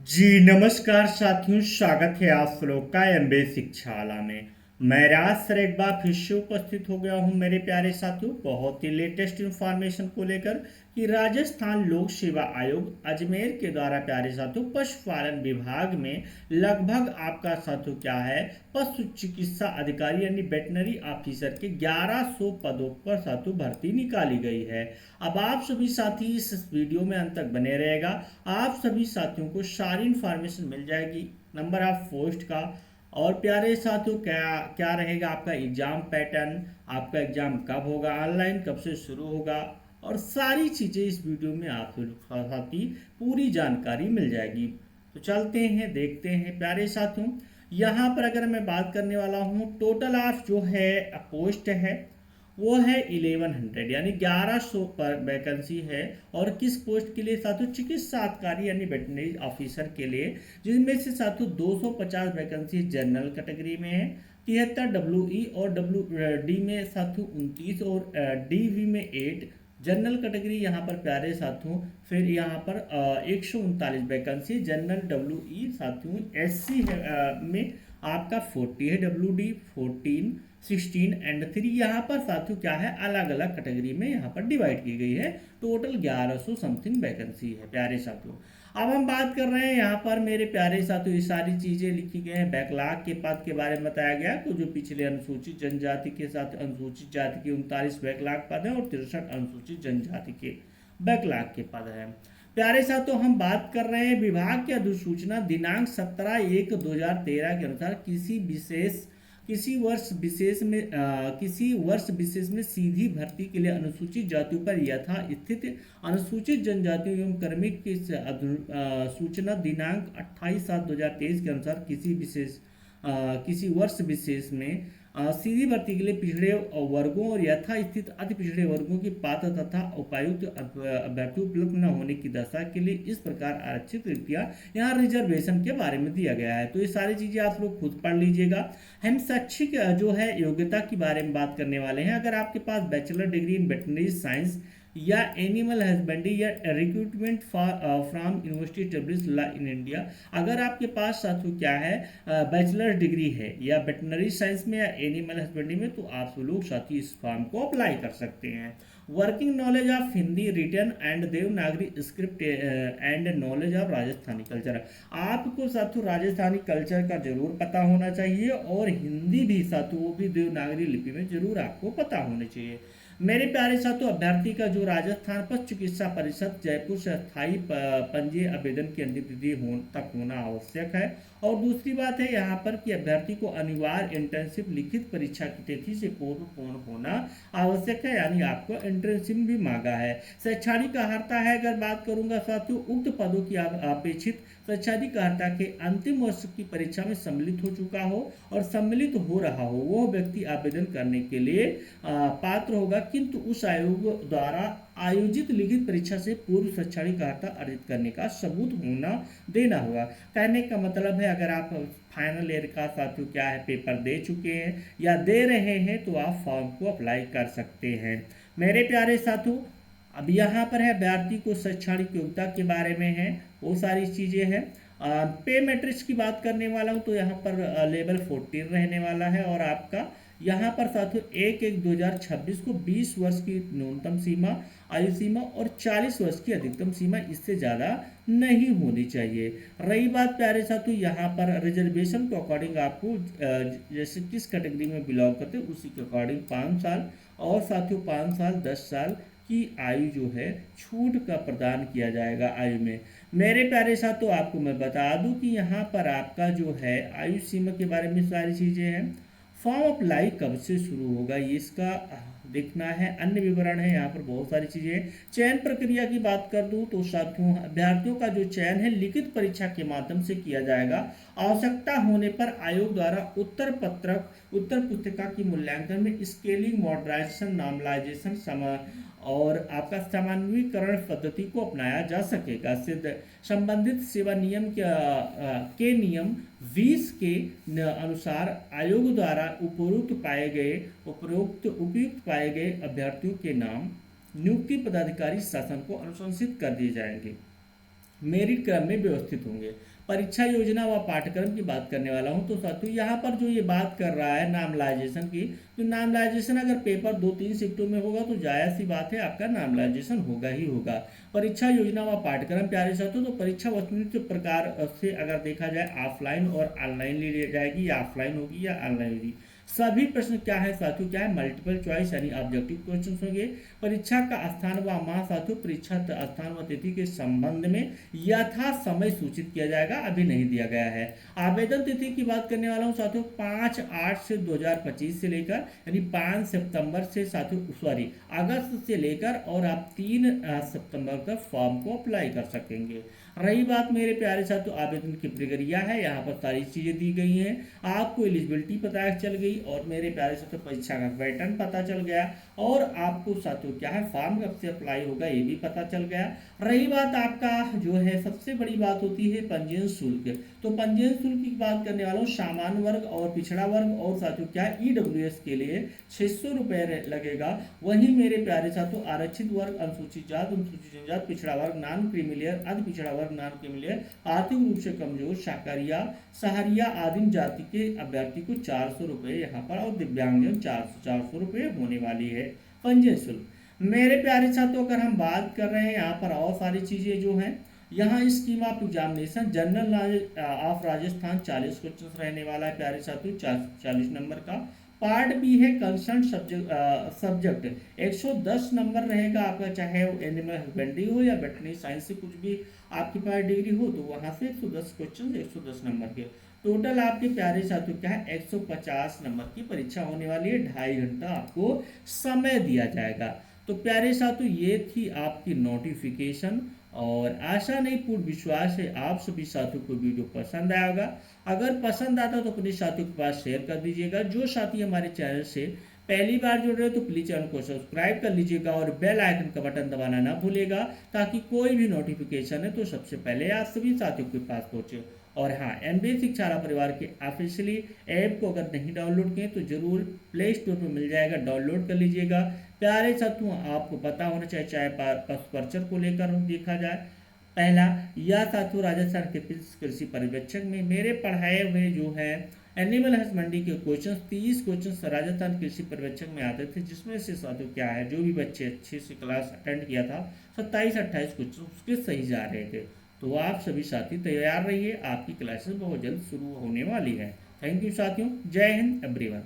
जी नमस्कार साथियों, स्वागत है आप लोग का एमबे शिक्षाला में। मैं राज सर एक बार फिर से उपस्थित हो गया हूं मेरे प्यारे साथियों, बहुत ही लेटेस्ट इंफॉर्मेशन को लेकर कि राजस्थान लोक सेवा आयोग अजमेर के द्वारा प्यारे साथियों पशुपालन विभाग में लगभग आपका साथियों क्या है, पशु चिकित्सा अधिकारी यानी वेटनरी ऑफिसर के 1100 पदों पर साथियों भर्ती निकाली गई है। अब आप सभी साथी इस वीडियो में अंत तक बने रहेगा। आप सभी साथियों को सारी इंफॉर्मेशन मिल जाएगी, नंबर ऑफ पोस्ट का, और प्यारे साथियों क्या क्या रहेगा आपका एग्जाम पैटर्न, आपका एग्जाम कब होगा, ऑनलाइन कब से शुरू होगा, और सारी चीज़ें इस वीडियो में आप साथी पूरी जानकारी मिल जाएगी। तो चलते हैं देखते हैं प्यारे साथियों। यहाँ पर अगर मैं बात करने वाला हूँ, टोटल ऑफ जो है पोस्ट है वो है 1100 यानी 1100 पर वैकेंसी है। और किस पोस्ट के लिए साथियों, चिकित्सा अधिकारी यानी वेटनरी ऑफिसर के लिए, जिनमें से साथियों 250 वैकेंसी जनरल कैटेगरी में है, 73 डब्ल्यू ई और डब्ल्यू डी में साथियों 29 और डी वी में 8 जनरल कैटेगरी यहाँ पर प्यारे साथियों। फिर यहाँ पर 139 वैकेंसी जनरल डब्ल्यू ई साथियों। एस सी में आपका 40 है, डब्ल्यू डी 14, 16 एंड 3 यहाँ पर साथियों क्या है, अलग अलग कैटेगरी में यहाँ पर डिवाइड की गई है। टोटल 1100 समथिंग वैकेंसी है प्यारे साथियों। अब हम बात कर रहे हैं यहाँ पर मेरे प्यारे साथियों, ये सारी चीज़ें लिखी गई हैं। बैकलॉग के पद के बारे में बताया गया, तो जो पिछले अनुसूचित जनजाति के साथ अनुसूचित जाति के 39 बैकलॉग पद हैं और 63 अनुसूचित जनजाति के बैकलॉग के पद हैं। प्यारे साथियों हम बात कर रहे हैं विभाग की अधिसूचना दिनांक 17/1/2013 के अनुसार किसी वर्ष विशेष में सीधी भर्ती के लिए अनुसूचित जातियों पर यथा स्थित अनुसूचित जनजातियों एवं कर्मिक की सूचना दिनांक 28/7/2023 के अनुसार किसी वर्ष विशेष में सीधी भर्ती के लिए पिछड़े वर्गों और यथास्थित अति पिछड़े वर्गों की पात्र तथा उपायुक्त अभ्यर्थी उपलब्ध न होने की दशा के लिए इस प्रकार आरक्षित रिक्तियां यहाँ रिजर्वेशन के बारे में दिया गया है। तो ये सारी चीजें आप लोग खुद पढ़ लीजिएगा। हम शैक्षिक जो है योग्यता के बारे में बात करने वाले हैं। अगर आपके पास bachelor degree in veterinary science या एनिमल हस्बेंड्री या recruitment from university establish law in India, अगर आपके पास साथियों क्या है बैचलर डिग्री है या वेटनरी साइंस में या एनिमल हस्बेंड्री में, तो आप लोग साथी इस फॉर्म को अप्लाई कर सकते हैं। Working knowledge of Hindi return and Devanagari script and knowledge of Rajasthani culture, आपको साथियों राजस्थानी कल्चर का जरूर पता होना चाहिए और हिंदी भी साथियों वो भी देवनागरी लिपि में जरूर आपको पता होनी चाहिए। मेरे प्यारे साथियों अभ्यर्थी का जो राजस्थान पशु चिकित्सा परिषद जयपुर से अस्थायी पंजीय आवेदन की अंतिम तिथि तक होना आवश्यक है। और दूसरी बात है यहाँ पर कि अभ्यर्थी को अनिवार्य इंटर्नशिप लिखित परीक्षा की तिथि से पूर्व पूर्ण होना आवश्यक है, यानी आपको इंटर्नशिप भी मांगा है। शैक्षणिक अर्हता है अगर बात करूंगा साथियों, उक्त पदों की अपेक्षित शैक्षणिक अर्हता के अंतिम वर्ष की परीक्षा में सम्मिलित हो चुका हो और सम्मिलित हो रहा हो वह व्यक्ति आवेदन करने के लिए पात्र होगा, किंतु उस आयोग द्वारा आयोजित लिखित परीक्षा से पूर्व शैक्षणिक अर्हता अर्जित करने का सबूत होना देना होगा। कहने का मतलब है अगर आप फाइनल ईयर का साथियों क्या है पेपर दे चुके हैं या दे रहे हैं तो आप फॉर्म को अप्लाई कर सकते हैं। मेरे प्यारे साथियों अब यहाँ पर है अभ्यर्थी को शैक्षणिक योग्यता के बारे में है, वो सारी चीज़ें हैं। पे मैट्रिक्स की बात करने वाला हूँ तो यहाँ पर लेवल 14 रहने वाला है। और आपका यहाँ पर साथियों 1/1/2026 को 20 वर्ष की न्यूनतम सीमा आयु सीमा और 40 वर्ष की अधिकतम सीमा, इससे ज़्यादा नहीं होनी चाहिए। रही बात प्यारे साथियों यहाँ पर रिजर्वेशन के अकॉर्डिंग आपको जैसे किस कैटेगरी में बिलोंग करते हैं उसी के अकॉर्डिंग 5 साल और साथियों 5 साल 10 साल की आयु जो है छूट का प्रदान किया जाएगा आयु में। मेरे प्यारे साथियों आपको मैं बता दूं कि यहाँ पर आपका जो है आयु सीमा के बारे में सारी चीज़ें हैं। फॉर्म अप्लाई कब से शुरू होगा ये इसका देखना है, अन्य विवरण है यहाँ पर बहुत सारी चीज़ें। चयन प्रक्रिया की बात कर दूं तो साथियों अभ्यर्थियों का जो चयन है लिखित परीक्षा के माध्यम से किया जाएगा। आवश्यकता होने पर आयोग द्वारा उत्तर पुस्तिका की मूल्यांकन में स्केलिंग मॉडर्नाइजेशन नॉर्मलाइजेशन और आपका सामान्यीकरण पद्धति को अपनाया जा सकेगा। सिद्ध संबंधित सेवा नियम के नियम 20 के अनुसार आयोग द्वारा उपयुक्त पाए गए अभ्यर्थियों के नाम नियुक्ति पदाधिकारी शासन को अनुशंसित कर दिए जाएंगे। मेरिट क्रम में व्यवस्थित होंगे। परीक्षा योजना व पाठ्यक्रम की बात करने वाला हूं। तो साथियों यहाँ पर जो ये बात कर रहा है नामलाइजेशन की, तो नामलाइजेशन अगर पेपर 2-3 शिफ्टों में होगा तो जायज़ सी बात है आपका नामलाइजेशन होगा ही होगा। परीक्षा योजना व पाठ्यक्रम प्यारे साथियों, तो परीक्षा वस्तुनिष्ठ प्रकार से अगर देखा जाए ऑफलाइन और ऑनलाइन ली जाएगी, या ऑफलाइन होगी या ऑनलाइन होगी। सभी प्रश्न क्या है साथियों, क्या है मल्टीपल चॉइस यानी ऑब्जेक्टिव क्वेश्चन होंगे। परीक्षा का स्थान व माह साथियों, परीक्षा स्थान व तिथि के संबंध में यथा समय सूचित किया जाएगा, अभी नहीं दिया गया है। आवेदन तिथि की बात करने वाला हूँ साथियों, 5/8 से 2025 से लेकर यानी 5 सितंबर से साथियों सॉरी अगस्त से लेकर और आप 3 सितंबर तक फॉर्म को अप्लाई कर सकेंगे। रही बात मेरे प्यारे साथियों आवेदन की प्रक्रिया है, यहाँ पर सारी चीज़ें दी गई हैं, आपको एलिजिबिलिटी पता चल गई और मेरे प्यारे साथियों परीक्षा का पैटर्न पता चल गया और आपको साथियों क्या है फॉर्म कब से अप्लाई होगा ये भी पता चल गया। रही बात आपका जो है सबसे बड़ी बात होती है पंजीयन शुल्क। तो पंजीयन शुल्क की बात करने वाला हूँ, सामान्य वर्ग और पिछड़ा वर्ग और साथियों क्या है ईडब्ल्यूएस के लिए 600 रुपये लगेगा। वहीं मेरे प्यारे साथियों आरक्षित वर्ग, अनुसूचित जात, अनुसूचित जनजात, पिछड़ा वर्ग, नॉन क्रीमिलियर, अति पिछड़ा वर्ग, नॉन क्रीमिलियर, आर्थिक रूप से कमजोर, शाकारिया, सहारिया, आदिम जाति के अभ्यर्थी को 400 रुपये यहाँ पर और दिव्यांगजन 400 रुपये होने वाली है पंजीयन शुल्क। मेरे प्यारे छात्रों अगर हम बात कर रहे हैं यहाँ पर और सारी चीज़ें जो हैं, यहाँ scheme of examination general knowledge of Rajasthan 40 question रहने वाला है प्यारे साथियों, 40 नंबर का। पार्ट बी है कंसर्न सब्जेक्ट 110 नंबर रहेगा आपका, चाहे वो एनिमल हस्बेंड्री हो या वेटरनरी साइंस से कुछ भी आपके पास डिग्री हो, तो वहाँ से 110 क्वेश्चन 110 नंबर के टोटल आपके प्यारे साथियों क्या है 150 नंबर की परीक्षा होने वाली है। 2.5 घंटा आपको समय दिया जाएगा। तो प्यारे साथियों ये थी आपकी नोटिफिकेशन और आशा नहीं पूर्ण विश्वास है आप सभी साथियों को वीडियो पसंद आया होगा। अगर पसंद आता तो अपने साथियों के पास शेयर कर दीजिएगा। जो साथी हमारे चैनल से पहली बार जुड़ रहे हो तो प्लीज चैनल को सब्सक्राइब कर लीजिएगा और बेल आइकन का बटन दबाना ना भूलिएगा, ताकि कोई भी नोटिफिकेशन है तो सबसे पहले आप सभी साथियों के पास पहुंचे। और हाँ, एमबीए शिक्षारा परिवार के ऑफिशियली ऐप को अगर नहीं डाउनलोड किए तो जरूर प्ले स्टोर पर मिल जाएगा, डाउनलोड कर लीजिएगा। प्यारे साथियों आपको पता होना चाहिए, चाहे पशु पर्चर को लेकर देखा जाए पहला, या साथियों राजस्थान के कृषि पर्यवेक्षक में मेरे पढ़ाए हुए जो है एनिमल हस्बेंड्री के क्वेश्चन 30 क्वेश्चन राजस्थान कृषि पर्यवेक्षक में आते थे, जिसमें से साथियों क्या है जो भी बच्चे अच्छे से क्लास अटेंड किया था 27-28 क्वेश्चन उसके सही जा रहे थे। तो आप सभी साथी तैयार रहिए, आपकी क्लासेस बहुत जल्द शुरू होने वाली है। थैंक यू साथियों, जय हिंद एवरीवन।